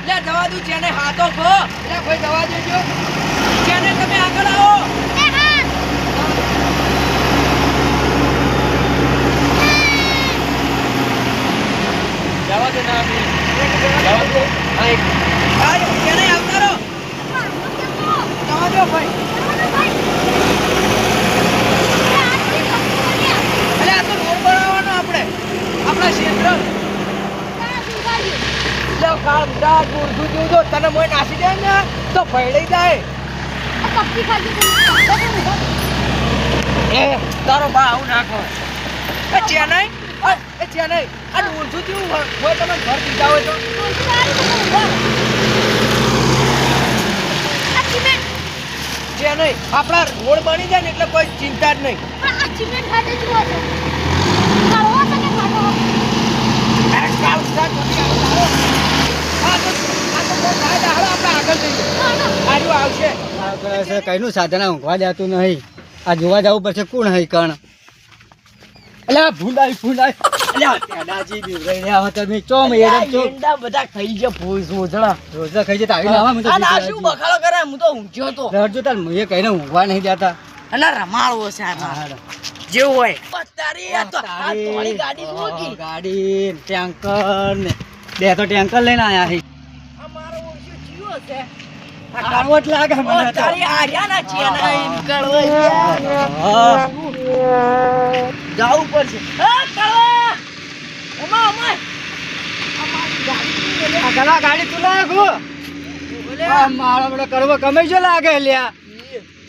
લે જવા દઉં જેને હાથો ખો લે કોઈ જવા દેજો જેને તમે આગળ આવો જવા દો ના જવા દો આ જેને આવતા રહો જવા દો ભાઈ અલે આ તો રોડ બનાવવાનો આપણે આપણા ક્ષેત્ર લે કાળા દૂર દૂર જો તને મોય નાસી જાય ને તો ભયડી જાય આ કપટી ખાધી એ તારો બા આવું નાખો એ ચેન્નઈ આ દૂર સુધી હોય તમે ઘર દીધા હોય તો ચેન્નઈ આપણા રોડ બની જાય ને એટલે કોઈ ચિંતા જ નહીં પણ આ સિમેન્ટ ખાતે જુઓ છો કાળો છે કે ખાટો અરે કાળ સાથ નથી આવતો આ તો કાય દાડો આપણે આગળ જઈએ આજો આવશે છે કઈનું સાધન ઊંઘવા દેતું નહીં આ જોવા જવું પડશે કોણ હઈ કણ અલ્યા ભૂંડાઈ અલ્યા પેડાજી બીવરાઈને આવો તમે ચોમ એડમ ચો એંડા બધા ખાઈ ગયા ભૂસ મોજડા રોજા ખાઈ જતા આવી આવા મને આ ના શું બખાડો કરે હું તો ઊંઘ્યો તો રડજો તાર મુએ કઈને ઊંઘવા નહીં દેતા અને રમાળવો છે આ જેવું હોય તારી આ તો આ તોડી ગાડી જોકી ગાડી ટેન્કર ને બે તો ટેન્કર લઈને આયા છે અમારો ઓછો જીવો છે આ કાળવટ લાગે મને તો તારી આર્યા ના છે ને નીકળવો જાવું પડશે હા કળવા અમાય અમારી ગાડી આ ગલા ગાડી તું લાગો આ મારો બડો કરવો કમે જો લાગે લ્યા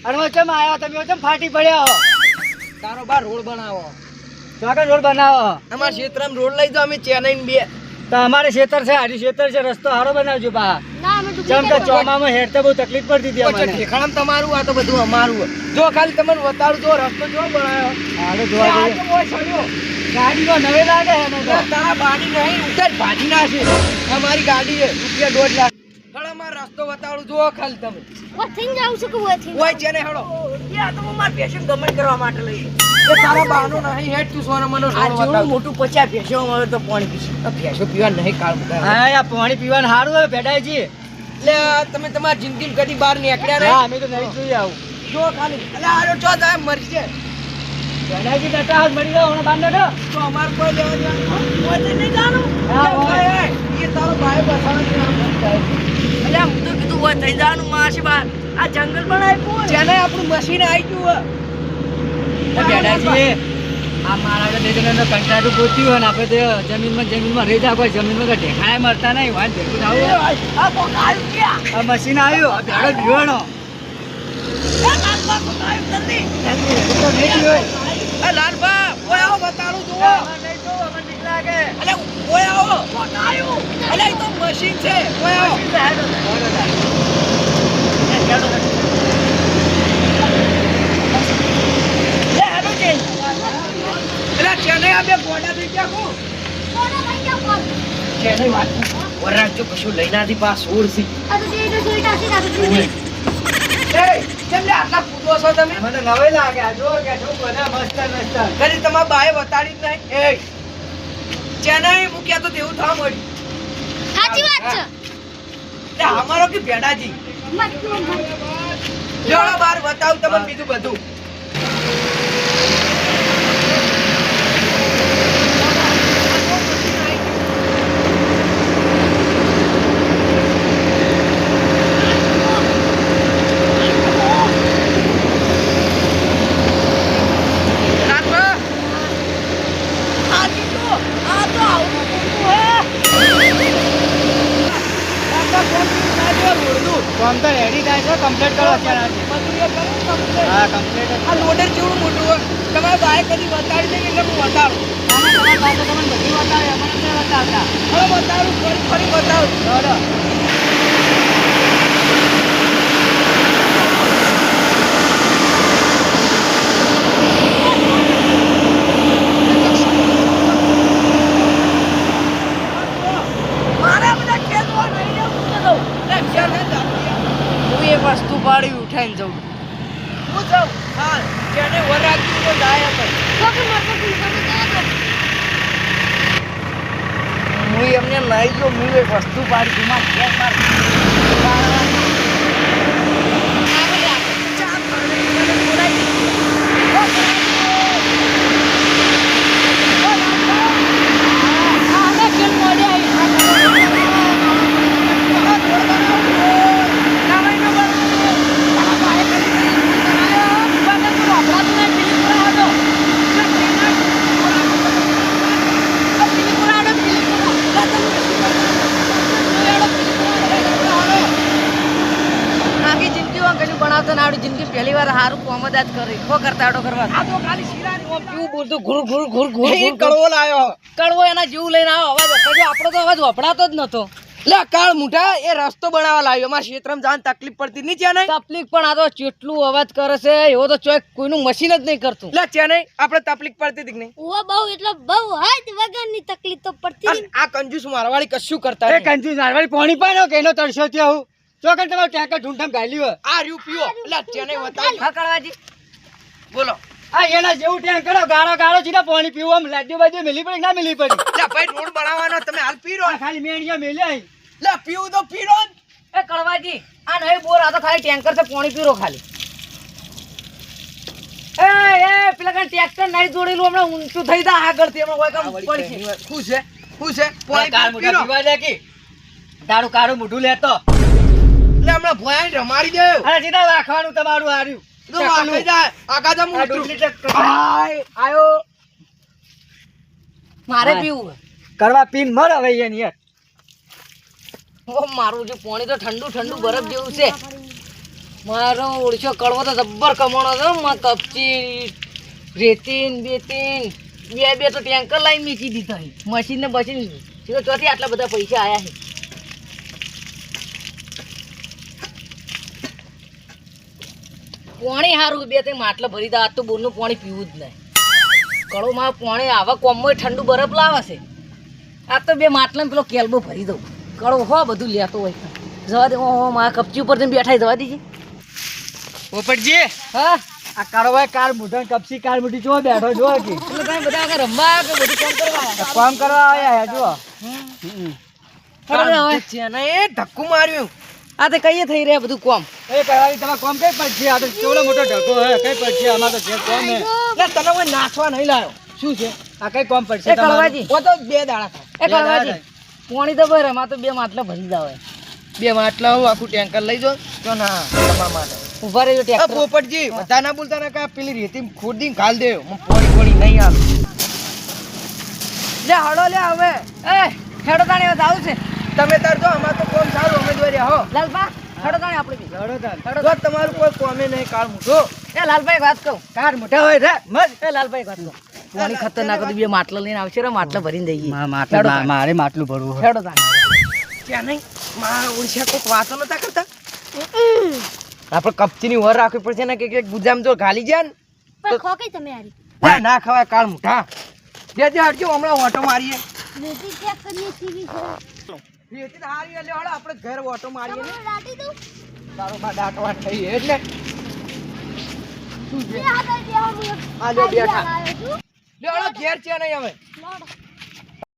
અરે ચમ આયા તમે ચમ ફાટી પડ્યા હો તારો બાર રોડ બનાવો ચોકા રોડ બનાવો અમાર ક્ષેત્રમાં રોડ લઈ જાવ અમે ચેન્નઈ બે તો અમારે ખેતર છે આડી ખેતર છે રસ્તો હારો બનાવજો બા ના અમે જેમ કે ચોમામાં હેરતે બહુ તકલીફ પડતી હતી અમને ઠેકાણામાં તમારું આ તો બધું અમારું જો ખાલી તમને બતાડું જો રસ્તો જો બનાવ્યો હાલો જોવા આ જઈએ તો ઓય છોડ્યો ગાડીમાં નવે લાગે હે ને તો. તારા બાડી નહીં ઉતર ભાજી ના છે અમારી ગાડી છે રૂપિયા 1.5 લાખ હળો માર રસ્તો બતાડું જો ખાલી તમે વથીન જાવ છું કે વથીન ઓય જેને હળો યા તો હું માર પેશન ગમન કરવા માટે લઈ એ તારા બાનો નહીં હેડ તું સોનો મનો રોડ બતાવ મોટું 50 ભેંસો અમારે તો પાણી પીશે આ ભેંસો પીવા નહીં કાળ બતાવ હા આ પાણી પીવાનું સારું હવે ભેડાઈજી એટલે તમે તમારી જિંદગીમાં કદી બહાર નીકળ્યા હા નહીં અમે તો નહીં જોઈએ આવું જો ખાલી એટલે આરો ચો જાય મરી છે ભેડાઈજી ડટા હાથ મળી જાવ હમણાં બાંધો તો અમાર કોઈ લેવા જવાનું કોઈ તો નહીં જાણું હા, ઓય એ તારો ભાઈ બસાવાનો એટલે હું તો કીધું હોય થઈ જવાનું માસી બાર આ જંગલ પણ આપ્યું જેને આપણું મશીન આવી ગયું ભેડાઈજી આ મારા આગળ દેખીને કંટાળું ગોત્યું હોય ને આપણે તો જમીનમાં રહી જાય કોઈ જમીનમાં કઈ ઢેકાય મરતા નહીં વાન ભેગું આવું આ કોક આવ્યું ક્યાં આ મશીન આવ્યું આ ભેડો જીવણો એ લાલબા ઓય આવો બતાડું જુઓ અલે ઓય આવો બતાયું અલે એ તો મશીન છે ઓય આવો લે હેડો છે એલા ચેને આ બે ગોડા થઈ ગયા કો કોનો ભાઈ જાવ કોણ ચેને વાત વરાજ જો કશું લઈ નાથી પાસ ઓળસી આ તો જે તો જોઈતા છે આ તો જોઈ એ કેમ લે આટલા કૂદો છો તમે મને નવે લાગે જો કે જો બધા મસ્ત કદી તમારા બાએ બતાડી જ નહીં એ ચેન્નઈ મૂક્યા તો તેવું થવા મળ્યું સાચી વાત છે તે અમારો કે ભેડાજી મત લેવડો બાર બતાવું તમને બીજું બધું આમ તો રેડી થાય છે કમ્પ્લીટ કરો અત્યારે હા કમ્પ્લીટ આ લોડર જેવડું મોટું હોય તમારા બાએ કદી બતાડી દે એટલે હું બતાડું આમાં તમારા પાસે તમને બધી બતાવે અમને નથી બતાવતા હવે બતાડું ફરી બતાડું ચલો મારા બધા ખેતરો નહીં ને મૂકી દઉં હું એ વસ્તુ પાડી ઉઠાઈને જઉં હું જાઉં હા જેને વરાગ્યું તો જાય પણ તો કે મત પૂછો તો હું એમને લઈ ગયો હું એક વસ્તુ પાડી તું માર ઘેર માર જિંદગી પહેલી વાર સારું કોમ જ આજ કરી ખો કરતાડો કરવા આ તો ખાલી શીરાની ઓમ કેવું બોલતું ઘુર ઘુર ઘુર ઘુર એ કડવો લાયો કડવો એના જેવું લઈને આવો અવાજ કજો આપણો તો અવાજ વપરાતો જ નતો લે કાળ મુઠા એ રસ્તો બનાવવા લાવ્યો અમાર ક્ષેત્રમાં જાન તકલીફ પડતી નહીં છે નહીં તકલીફ પણ આ તો કેટલું અવાજ કરે છે એવો તો ચોક કોઈનું મશીન જ નહીં કરતું લે છે નહીં આપણે તકલીફ પડતી હતી નહીં ઓ બહુ એટલે બહુ હદ વગરની તકલીફ તો પડતી અને આ કંજૂસ મારવાળી કશું કરતા એ કંજૂસ મારવાડી પાણી પાનો કેનો તરસ્યો ત્યાં હું ચોકન તમારું ટેન્કર ઢૂંઢમ ગાલી હોય આ રહ્યું પીઓ લે છે નહીં બતાવી હા કળવાજી બોલો આ એના જેવું ટેન્કર ગાળો ગાળો જીના પાણી પીવું આમ લાડ્યો બાજુ મિલી પડી ના મિલી પડી લે ભાઈ રોડ બનાવવાનો તમે હાલ પી રહ્યો ખાલી મેણિયા મેલ્યા લે પીવું તો પી રહ્યો એ કળવાજી આ નહીં બોર આ તો ખાલી ટેન્કર છે પાણી પીરો ખાલી એ પેલા કઈ ટ્રેક્ટર નહીં જોડેલું હમણાં ઊંચું થઈ જા આગળથી હમણાં હોય કામ પડી છે શું છે પાણી કાર મોટા પીવા દે કે તારું કારું મોઢું લેતો લે હમણાં ભોયા રમાડી દે અરે સીધા રાખવાનું તમારું હાર્યું તો વાગઈ જાય આગા જા હું આયો મારે પીવું કરવા પીન મર હવે એની યાર ઓ મારું જે પાણી તો ઠંડુ ઠંડુ બરફ જેવું છે મારો ઓળશો કડવો તો જબ્બર કમાણો છે માં કપચી રેતીન બેતીન બે તો ટેન્કર લાઈન મીકી દીધા મશીન ને બસીન સીધો ચોથી આટલા બધા પૈસા આયા છે પાણી સારું બે ત્રણ માટલા ભરી દા આજ તો બોરનું પાણી પીવું જ નહીં કડો માં પાણી આવા કોમમાં ઠંડુ બરફ લાવે છે આ તો બે માટલા પેલો કેલ્બો ભરી દઉં કડો હો બધું લેતો હોય જવા દે હો મારા કપચી ઉપર જઈને બેઠા જવા દીજે પોપટજી હા આ કાળવાય કાર મુઢણ કપસી કાર મુઠી જો બેઠો જો કે એટલે તમે બધા આગળ રમવા કે બધું કામ કરવા કામ કરવા આયા હે જો છે ને એ ધક્કું માર્યું આ તો કઈએ થઈ રહ્યા બધું કોમ એ કહેવાય તમાર કોમ કઈ પડશે આ તો કેવડો મોટો ઢકો હે કઈ પડશે આમાં તો જે કોમ હે એટલે તને કોઈ નાખવા નહીં લાયો શું છે આ કઈ કોમ પડશે એ કળવાજી ઓ તો બે દાડા થાય એ કળવાજી પાણી તો ભરે માં તો બે માટલા ભરી જાવ બે માટલા હું આખું ટેન્કર લઈ જો તો ના તમારા માટે ઉભા રહેજો ટેન્કર પોપટજી બધા ના બોલતા ને કા પેલી રેતી ખોદી ખાલ દે પાણી પાણી નહીં આવે લે હળો લે હવે એ હેડો તાણે આવું છે તમે તાર જો અમાર તો કોમ સારું અમે જોઈ રહ્યા હો લાલબા હેડો તાણે આપણે બી હેડો તાણ જો તમારું કોઈ કોમે નહીં કાળ મૂઠો એ લાલભાઈ વાત કહું કાર મોટા હોય રે મત એ લાલભાઈ વાત કહું પાણી ખતરનાક હતું બે માટલા લઈને આવશે રે માટલા ભરીને દઈએ મારે માટલું ભરવું હેડો તાણે ત્યાં નહીં મારા ઓડિશા કોઈક વાતો નતા કરતા આપણે કપચીની વર રાખવી પડશે ને કે ગુજામ જો ગાલી જાય ને પણ ખોકે તમે આરી ના ખવાય કાળ મુઠા જે હટજો હમણાં ઓટો મારીએ રેતી ચેક કરીએ સીવી છે રેતી તો હારી એટલે હળો આપણે ઘર ઓટો મારીએ ને તમને રાટી દઉં તારો બા ડાટવા થઈ એટલે શું છે એ આ દઈ દેવા હું આ લે બેઠા લાવ્યો છું લે હળો ઘેર છે નહીં હવે લોડ